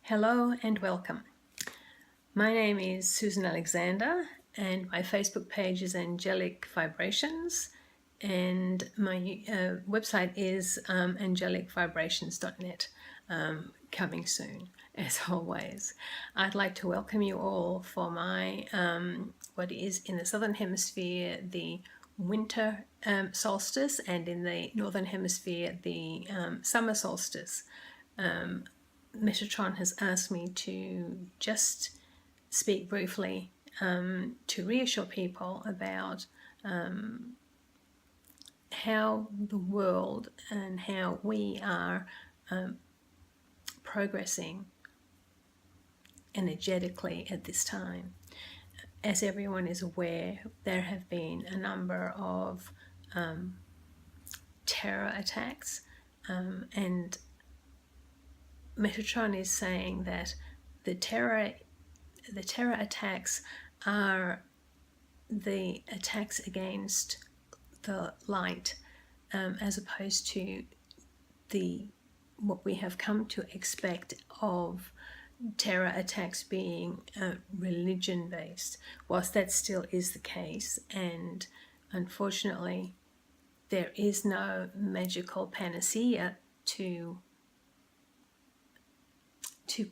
Hello and welcome. My name is Susan Alexander and my Facebook page is Angelic Vibrations and my website is angelicvibrations.net, coming soon as always. I'd like to welcome you all for my what is in the Southern Hemisphere the winter solstice, and in the Northern Hemisphere the summer solstice. Metatron has asked me to just speak briefly to reassure people about how the world and how we are progressing energetically at this time. As everyone is aware, there have been a number of terror attacks, and Metatron is saying that the terror attacks are the attacks against the light, as opposed to what we have come to expect of terror attacks being religion based. Whilst that still is the case, and unfortunately there is no magical panacea to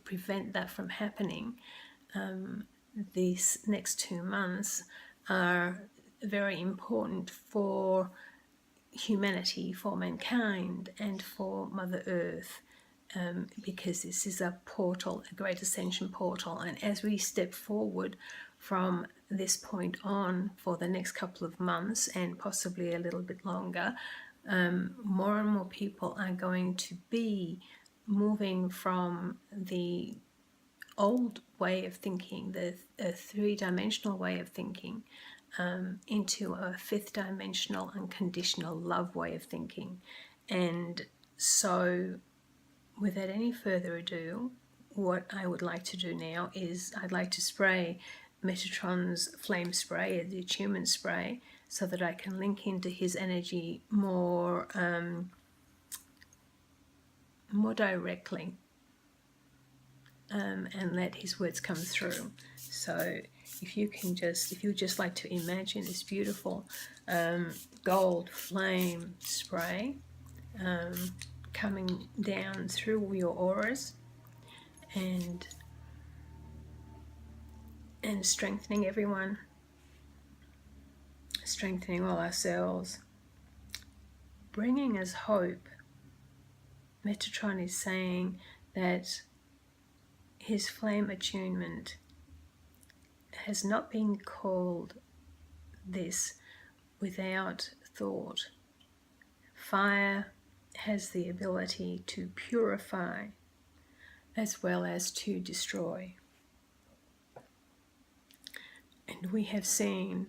prevent that from happening, these next 2 months are very important for humanity, for mankind, and for Mother Earth, because this is a portal, a great ascension portal. And as we step forward from this point on for the next couple of months and possibly a little bit longer, more and more people are going to be moving from the old way of thinking, the three-dimensional way of thinking, into a fifth-dimensional unconditional love way of thinking. And so without any further ado, what I would like to do now is I'd like to spray Metatron's flame spray, the attunement spray, so that I can link into his energy more directly, and let his words come through. So if you just like to imagine this beautiful gold flame spray coming down through your auras and strengthening everyone, strengthening all ourselves, bringing us hope. Metatron is saying that his flame attunement has not been called this without thought. Fire has the ability to purify as well as to destroy. And we have seen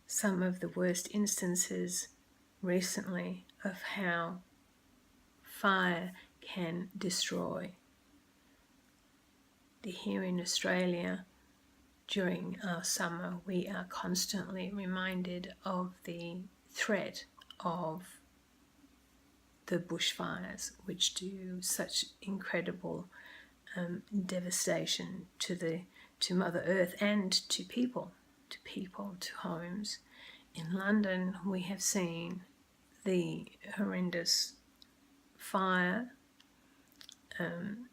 some of the worst instances recently of how fire can destroy. Here in Australia, during our summer, we are constantly reminded of the threat of the bushfires, which do such incredible devastation to Mother Earth and to people, to homes. In London, we have seen the horrendous fire, and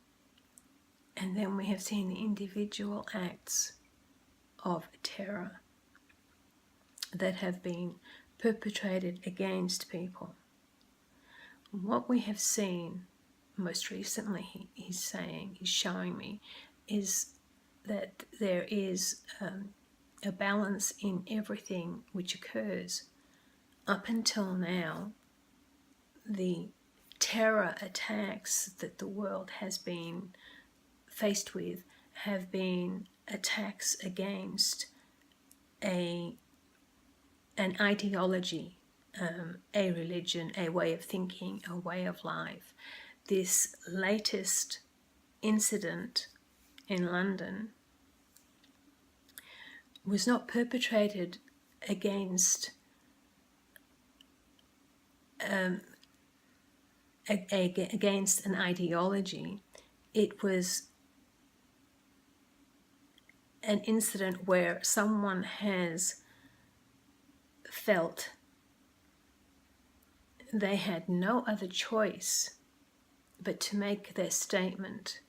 then we have seen the individual acts of terror that have been perpetrated against people. What we have seen most recently, he's showing me, is that there is a balance in everything which occurs. Up until now, the terror attacks that the world has been faced with have been attacks against an ideology, a religion, a way of thinking, a way of life. This latest incident in London was not perpetrated against against an ideology. it was an incident where someone has felt they had no other choice but to make their statement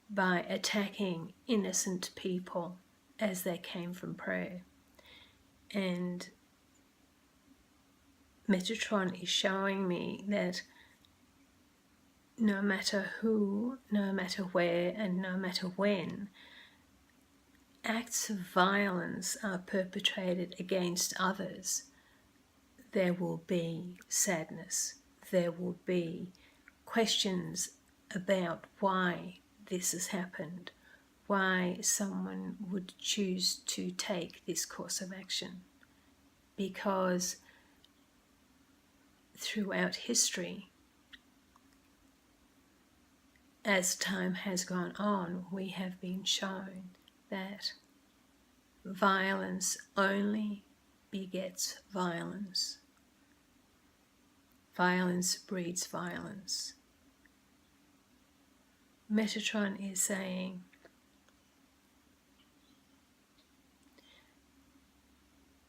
by attacking innocent people as they came from prayer. And Metatron is showing me that no matter who, no matter where, and no matter when, acts of violence are perpetrated against others, there will be sadness, there will be questions about why this has happened, why someone would choose to take this course of action. Because throughout history, as time has gone on, we have been shown that violence only begets violence. Violence breeds violence. Metatron is saying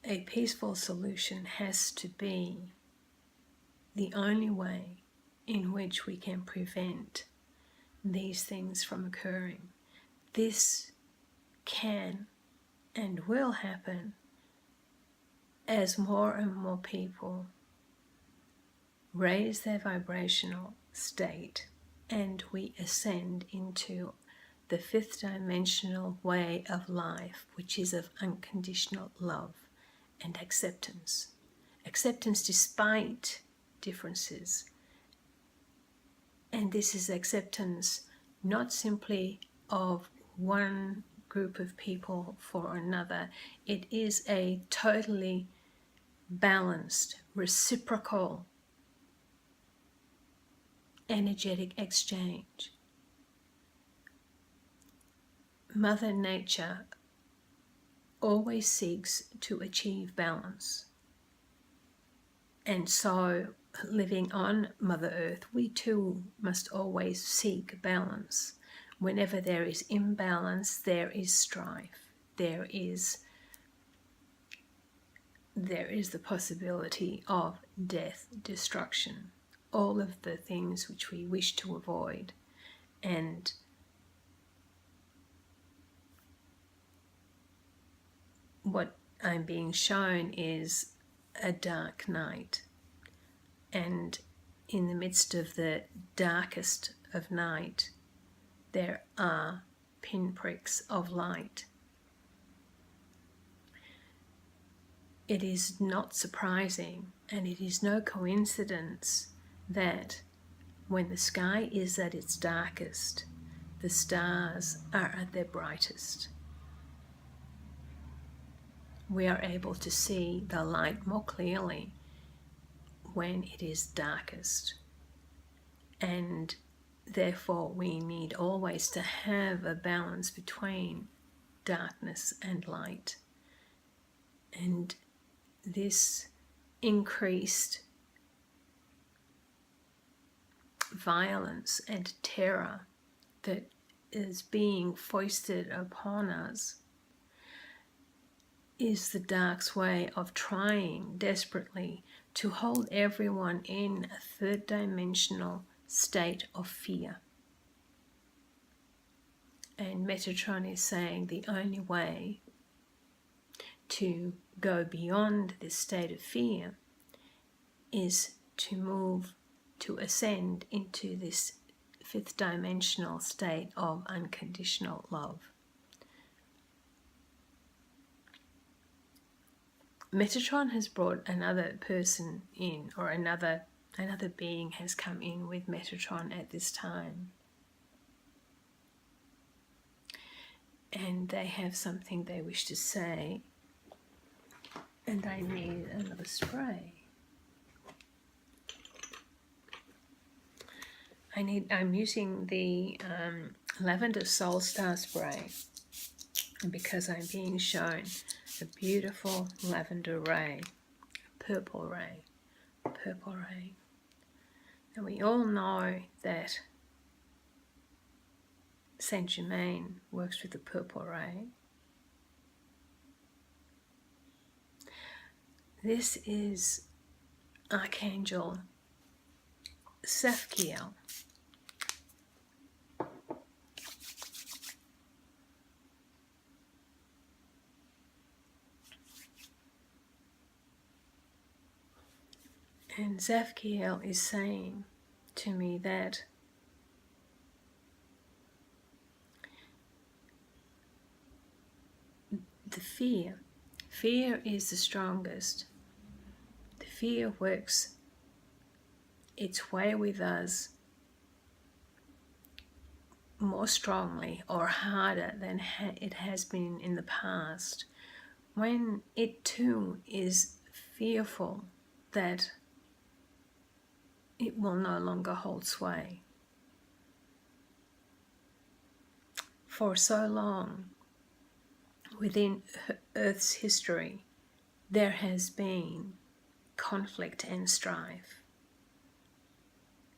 a peaceful solution has to be the only way in which we can prevent these things from occurring. This can and will happen as more and more people raise their vibrational state and we ascend into the fifth dimensional way of life, which is of unconditional love and acceptance. Acceptance despite differences. And this is acceptance not simply of one group of people for another. It is a totally balanced, reciprocal, energetic exchange. Mother Nature always seeks to achieve balance. And so, living on Mother Earth, we too must always seek balance. Whenever there is imbalance, there is strife. There is the possibility of death, destruction, all of the things which we wish to avoid. And what I'm being shown is a dark night. And in the midst of the darkest of night, there are pinpricks of light. It is not surprising, and it is no coincidence that when the sky is at its darkest, the stars are at their brightest. We are able to see the light more clearly when it is darkest. And therefore we need always to have a balance between darkness and light. And this increased violence and terror that is being foisted upon us is the dark's way of trying desperately to hold everyone in a third dimensional state of fear. And Metatron is saying the only way to go beyond this state of fear is to ascend into this fifth dimensional state of unconditional love. Metatron has brought another person in, or another being has come in with Metatron at this time. And they have something they wish to say. And I need another spray. I'm using the lavender soul star spray because I'm being shown a beautiful lavender ray, purple ray. And we all know that Saint Germain works with the purple ray. This is Archangel Tzaphkiel. And Tzaphkiel is saying to me that the fear is the strongest. The fear works its way with us more strongly or harder than it has been in the past, when it too is fearful that it will no longer hold sway. For so long, within Earth's history, there has been conflict and strife.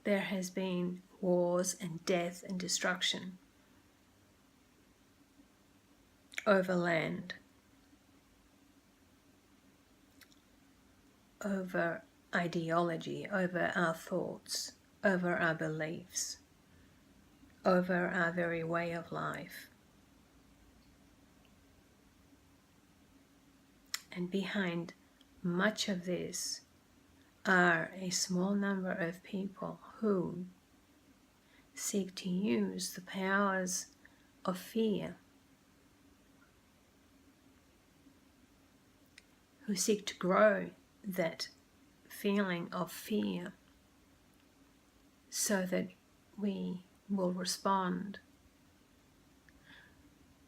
There has been wars and death and destruction over land, over ideology, over our thoughts, over our beliefs, over our very way of life. And behind much of this are a small number of people who seek to use the powers of fear, who seek to grow that feeling of fear so that we will respond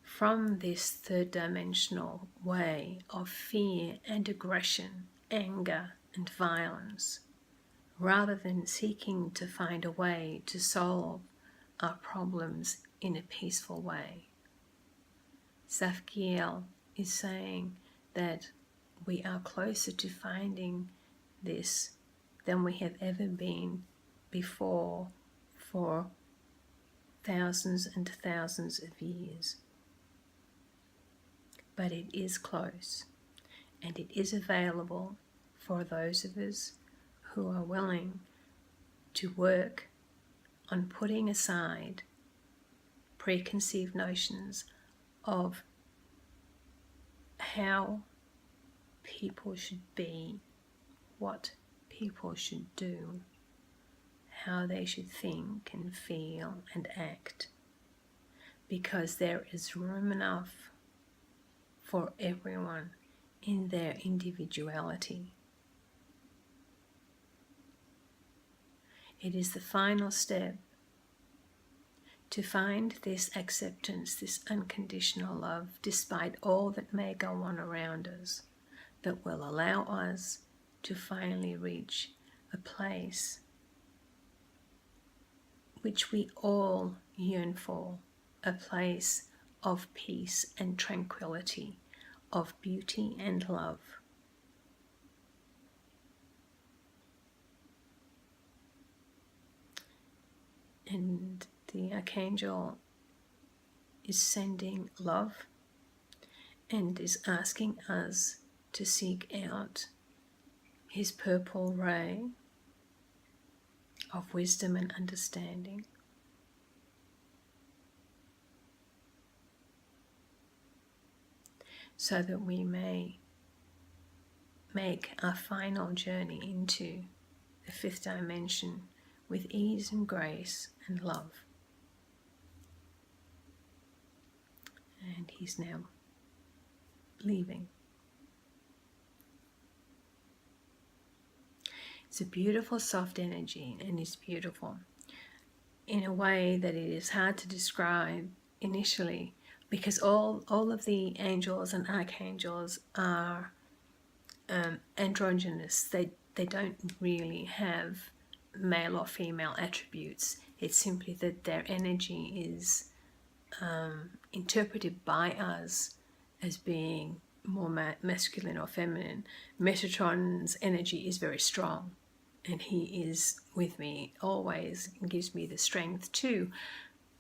from this third dimensional way of fear and aggression, anger and violence, rather than seeking to find a way to solve our problems in a peaceful way. Tzaphkiel is saying that we are closer to finding this than we have ever been before for thousands and thousands of years. But it is close, and it is available for those of us who are willing to work on putting aside preconceived notions of how people should be, what people should do, how they should think and feel and act, because there is room enough for everyone in their individuality. It is the final step to find this acceptance, this unconditional love, despite all that may go on around us, that will allow us to finally reach a place which we all yearn for, a place of peace and tranquility, of beauty and love. And the Archangel is sending love and is asking us to seek out his purple ray of wisdom and understanding, so that we may make our final journey into the fifth dimension with ease and grace and love. And he's now leaving. It's a beautiful, soft energy, and it's beautiful in a way that it is hard to describe initially, because all of the angels and archangels are androgynous. They don't really have male or female attributes. It's simply that their energy is interpreted by us as being more masculine or feminine. Metatron's energy is very strong, and he is with me always and gives me the strength to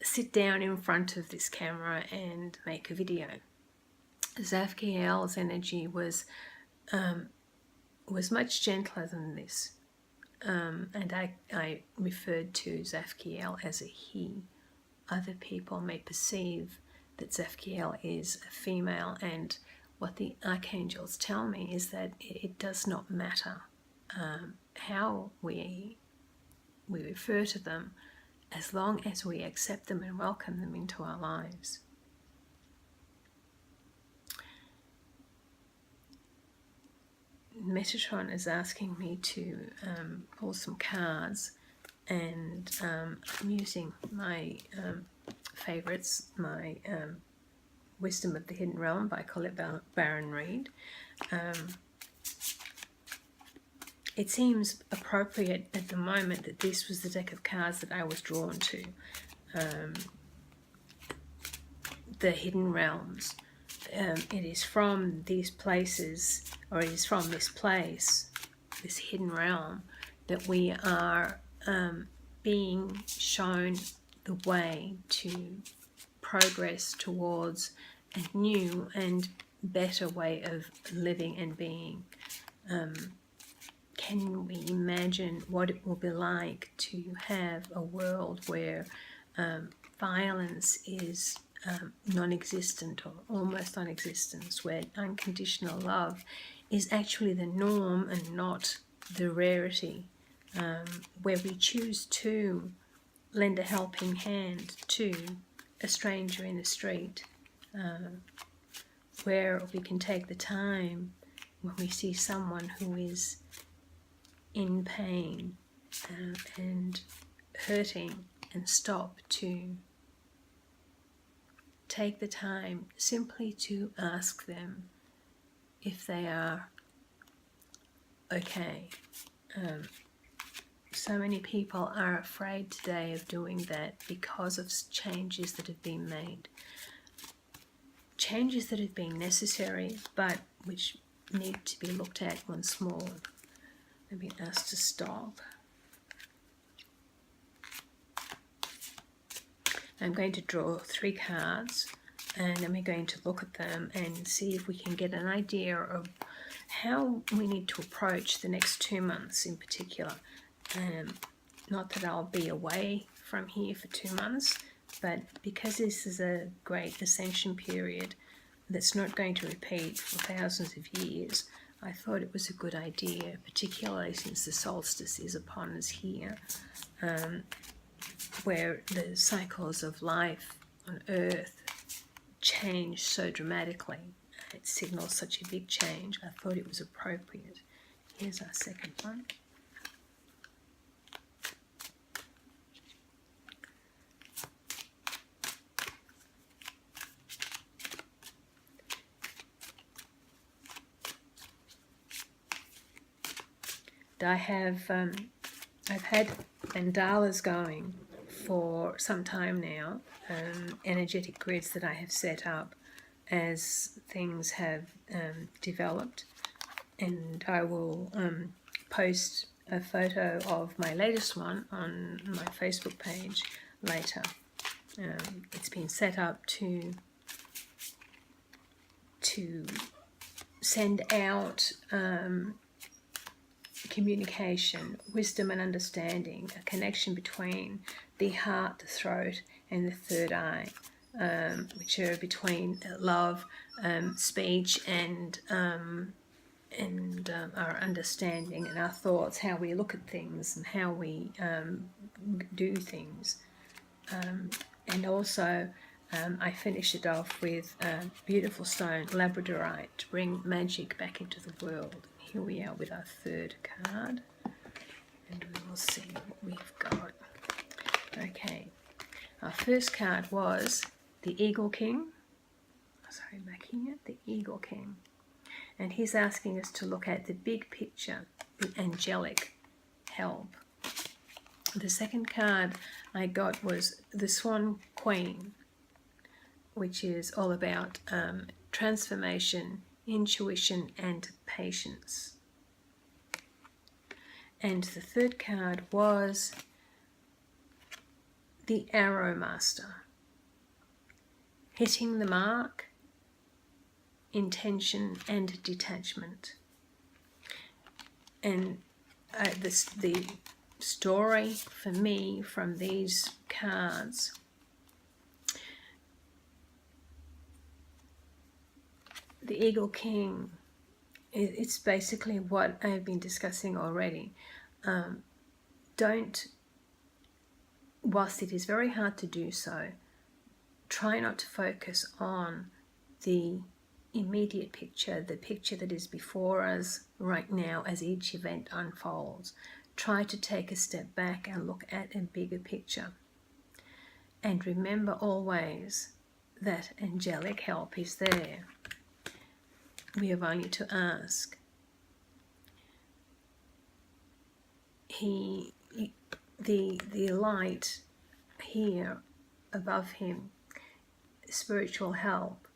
sit down in front of this camera and make a video. Tzaphkiel's energy was much gentler than this, and I referred to Tzaphkiel as a he. Other people may perceive that Tzaphkiel is a female, and what the archangels tell me is that it does not matter how we refer to them, as long as we accept them and welcome them into our lives. Metatron is asking me to pull some cards, and I'm using my favourites, my Wisdom of the Hidden Realm by Colette Baron Reid. It seems appropriate at the moment that this was the deck of cards that I was drawn to. The Hidden Realms. It is from these places, or it is from this place, this hidden realm, that we are being shown the way to progress towards a new and better way of living and being. Can we imagine what it will be like to have a world where violence is non-existent or almost non-existent, where unconditional love is actually the norm and not the rarity, where we choose to lend a helping hand to a stranger in the street, where we can take the time when we see someone who is in pain and hurting, and stop to take the time simply to ask them if they are okay. So many people are afraid today of doing that because of changes that have been made. Changes that have been necessary, but which need to be looked at once more. I've been asked to stop. I'm going to draw 3 cards, and then we're going to look at them and see if we can get an idea of how we need to approach the next 2 months in particular. Not that I'll be away from here for 2 months, but because this is a great ascension period that's not going to repeat for thousands of years, I thought it was a good idea, particularly since the solstice is upon us here, where the cycles of life on Earth change so dramatically. It signals such a big change. I thought it was appropriate. Here's our second one. I've had mandalas going for some time now, energetic grids that I have set up as things have developed, and I will post a photo of my latest one on my Facebook page later. It's been set up to send out communication, wisdom and understanding, a connection between the heart, the throat and the third eye, which are between love, speech and our understanding and our thoughts, how we look at things and how we do things. And also I finished it off with a beautiful stone, labradorite, to bring magic back into the world. Here we are with our third card, and we will see what we've got. Okay, our first card was the Eagle King. Sorry, back here, the Eagle King. And he's asking us to look at the big picture, the angelic help. The second card I got was the Swan Queen, which is all about transformation, intuition and patience. And the third card was the Arrow Master, hitting the mark, intention and detachment. And the story for me from these cards, the Eagle King, it's basically what I've been discussing already. Whilst it is very hard to do so, try not to focus on the immediate picture, the picture that is before us right now as each event unfolds. Try to take a step back and look at a bigger picture. And remember always that angelic help is there. We have only to ask. The light here above him, spiritual help,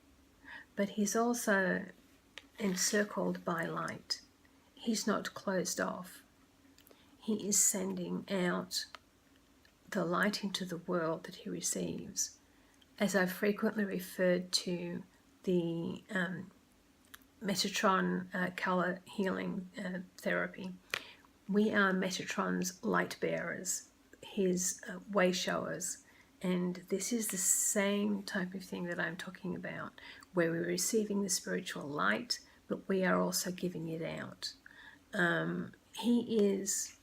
but he's also encircled by light. He's not closed off. He is sending out the light into the world that he receives. As I've frequently referred to the Metatron color healing therapy, we are Metatron's light bearers, his way showers. And this is the same type of thing that I'm talking about, where we're receiving the spiritual light, but we are also giving it out. He is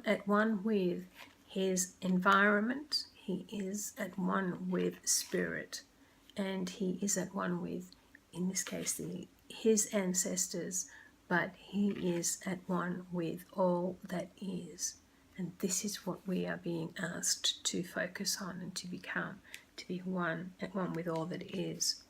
at one with his environment, he is at one with spirit, and he is at one with, in this case, his ancestors, but he is at one with all that is. And this is what we are being asked to focus on and to become, to be at one with all that is.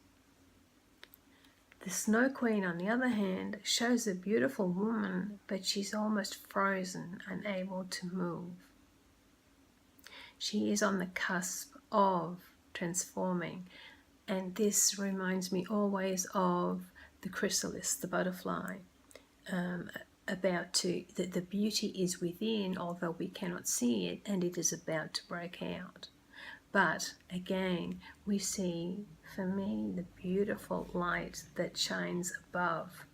The Snow Queen, on the other hand, shows a beautiful woman, but she's almost frozen, unable to move. She is on the cusp of transforming, and this reminds me always of the chrysalis, the butterfly. The beauty is within, although we cannot see it, and it is about to break out. But again, we see, for me, the beautiful light that shines above,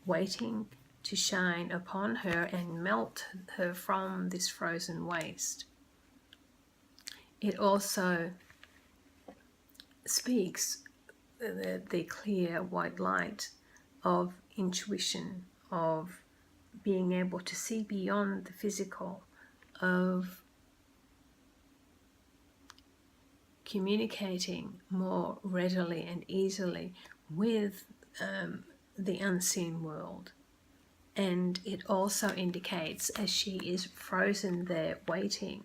waiting to shine upon her and melt her from this frozen waste. It also speaks the clear white light of intuition, of being able to see beyond the physical, of communicating more readily and easily with the unseen world. And it also indicates, as she is frozen there waiting,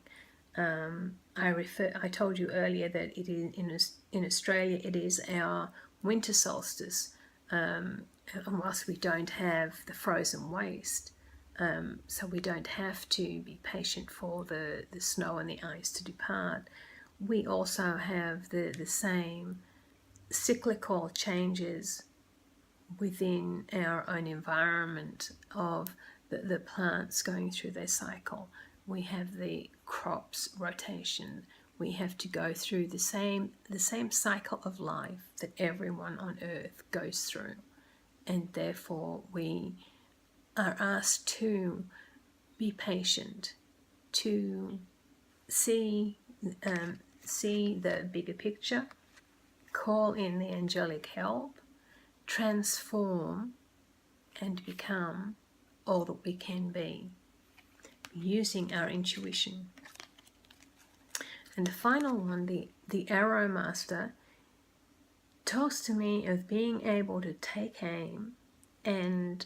I told you earlier that it is in Australia it is our winter solstice, and whilst we don't have the frozen waste, so we don't have to be patient for the snow and the ice to depart, we also have the same cyclical changes within our own environment of the plants going through their cycle. We have the crops rotation. We have to go through the same cycle of life that everyone on earth goes through. And therefore we are asked to be patient, to see the bigger picture, call in the angelic help, transform and become all that we can be, using our intuition. And the final one, the Arrow Master, talks to me of being able to take aim, and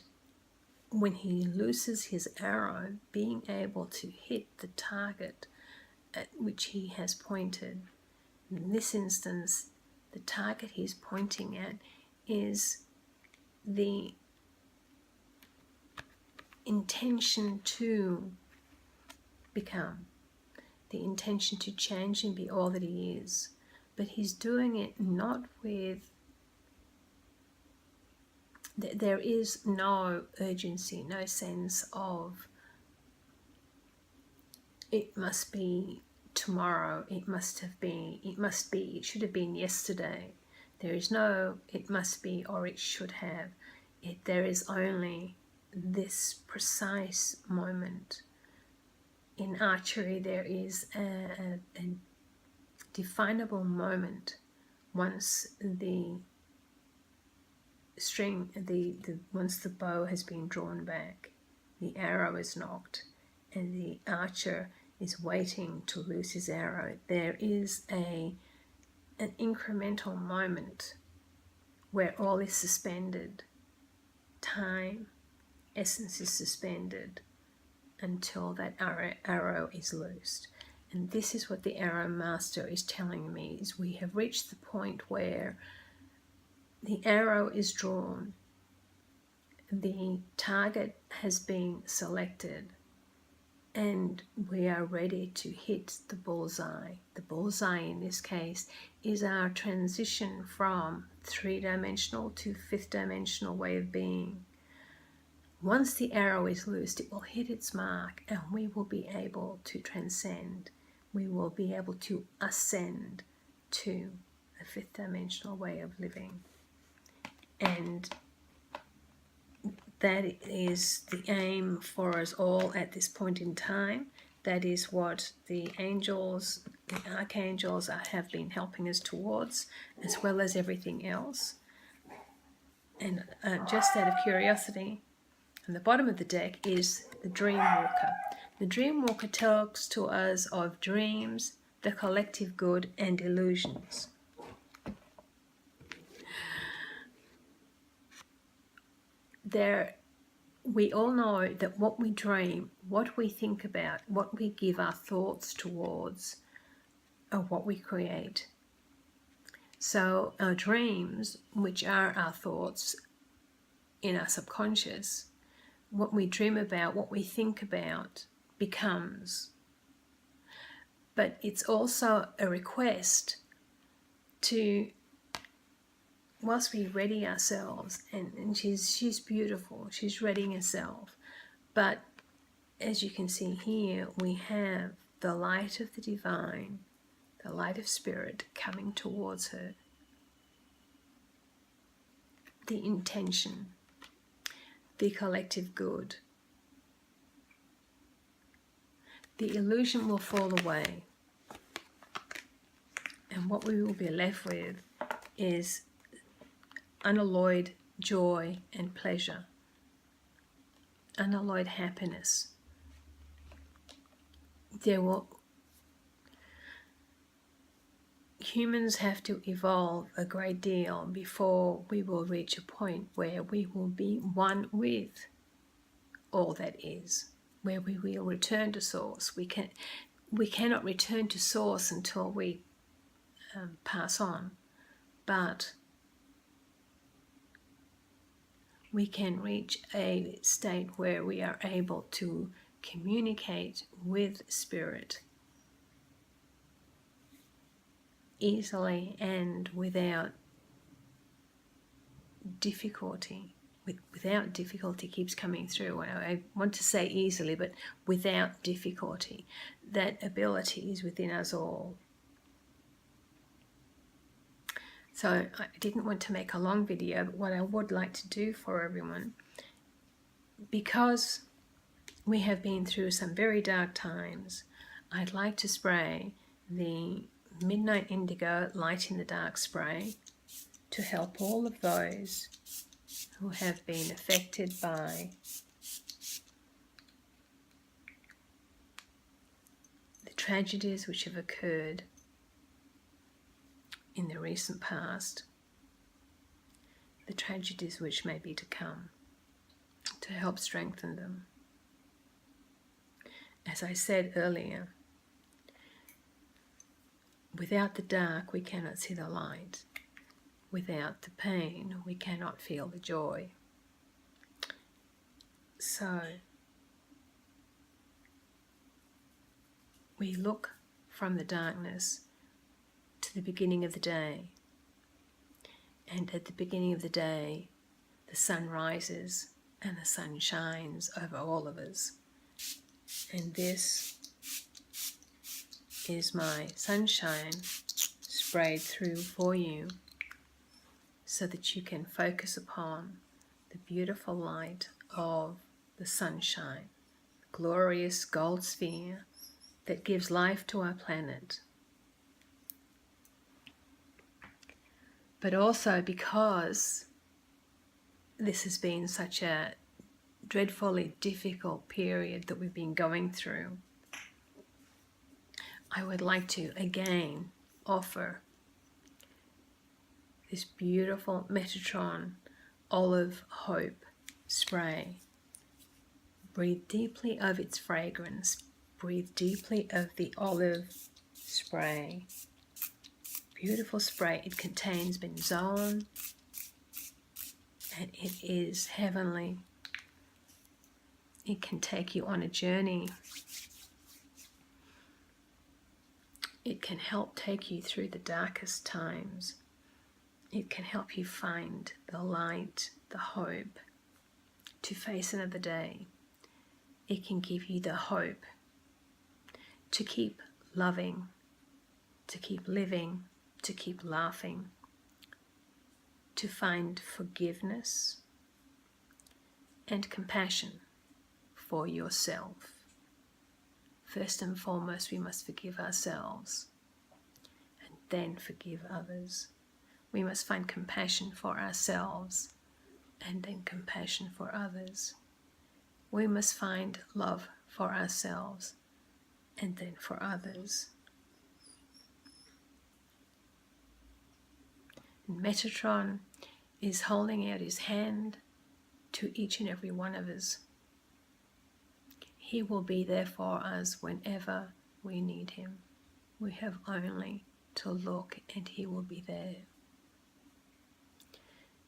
when he looses his arrow, being able to hit the target at which he has pointed. In this instance, the target he's pointing at is the intention to become, the intention to change and be all that he is. But he's doing it not with, there is no urgency, no sense of it must be tomorrow, it it should have been yesterday. There is no it must be or it should have. There is only this precise moment. In archery, there is a definable moment once the once the bow has been drawn back, the arrow is nocked, and the archer is waiting to loose his arrow. There is an incremental moment where all is suspended. Time, essence is suspended until that arrow is loosed. And this is what the arrow master is telling me, is we have reached the point where the arrow is drawn, the target has been selected, and we are ready to hit the bullseye. The bullseye in this case is our transition from 3-dimensional to 5th-dimensional way of being. Once the arrow is loosed, it will hit its mark and we will be able to transcend. We will be able to ascend to the 5th-dimensional way of living. And that is the aim for us all at this point in time. That is what the angels, the archangels have been helping us towards, as well as everything else. And just out of curiosity, on the bottom of the deck is the Dream Walker. The Dream Walker talks to us of dreams, the collective good, and illusions. We all know that what we dream, what we think about, what we give our thoughts towards, are what we create. So our dreams, which are our thoughts in our subconscious, what we dream about, what we think about, becomes. But it's also a request to, whilst we ready ourselves, and she's beautiful, she's readying herself, but as you can see here, we have the light of the divine, the light of spirit coming towards her. The intention, the collective good. The illusion will fall away, and what we will be left with is unalloyed joy and pleasure, unalloyed happiness. Humans have to evolve a great deal before we will reach a point where we will be one with all that is, where we will return to source. We cannot return to source until we pass on, but we can reach a state where we are able to communicate with spirit easily and without difficulty. Without difficulty keeps coming through. I want to say easily, but without difficulty. That ability is within us all. So I didn't want to make a long video, but what I would like to do for everyone, because we have been through some very dark times, I'd like to spray the Midnight Indigo Light in the Dark spray to help all of those who have been affected by the tragedies which have occurred in the recent past, the tragedies which may be to come, to help strengthen them. As I said earlier, without the dark we cannot see the light. Without the pain we cannot feel the joy. So we look from the darkness to the beginning of the day, and at the beginning of the day the sun rises and the sun shines over all of us, and this is my sunshine sprayed through for you so that you can focus upon the beautiful light of the sunshine, glorious gold sphere that gives life to our planet. But also because this has been such a dreadfully difficult period that we've been going through, I would like to again offer this beautiful Metatron olive hope spray. Breathe deeply of its fragrance. Breathe deeply of the olive spray. Beautiful spray. It contains benzoin and it is heavenly. It can take you on a journey. It can help take you through the darkest times. It can help you find the light, the hope to face another day. It can give you the hope to keep loving, to keep living, to keep laughing, to find forgiveness and compassion for yourself. First and foremost, we must forgive ourselves and then forgive others. We must find compassion for ourselves and then compassion for others. We must find love for ourselves and then for others. And Metatron is holding out his hand to each and every one of us. He will be there for us whenever we need him. We have only to look and he will be there.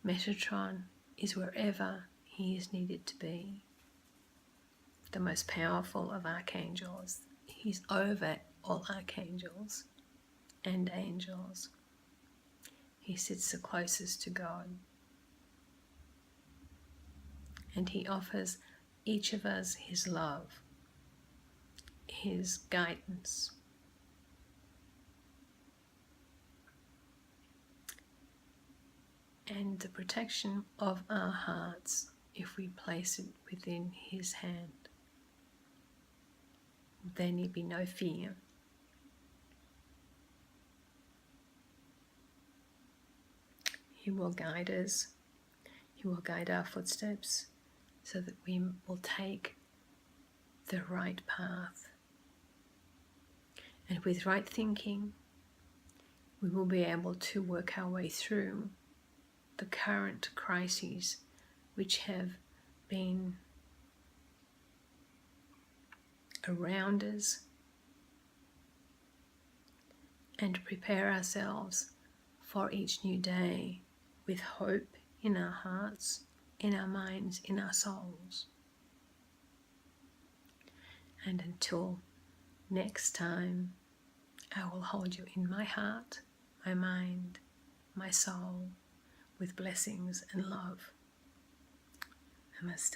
Metatron is wherever he is needed to be. The most powerful of archangels. He's over all archangels and angels. He sits the closest to God. And he offers each of us his love, his guidance, and the protection of our hearts if we place it within his hand. There need be no fear. He will guide us. He will guide our footsteps so that we will take the right path. And with right thinking, we will be able to work our way through the current crises which have been around us, and prepare ourselves for each new day with hope in our hearts, in our minds, in our souls. And until next time, I will hold you in my heart, my mind, my soul, with blessings and love. Namaste.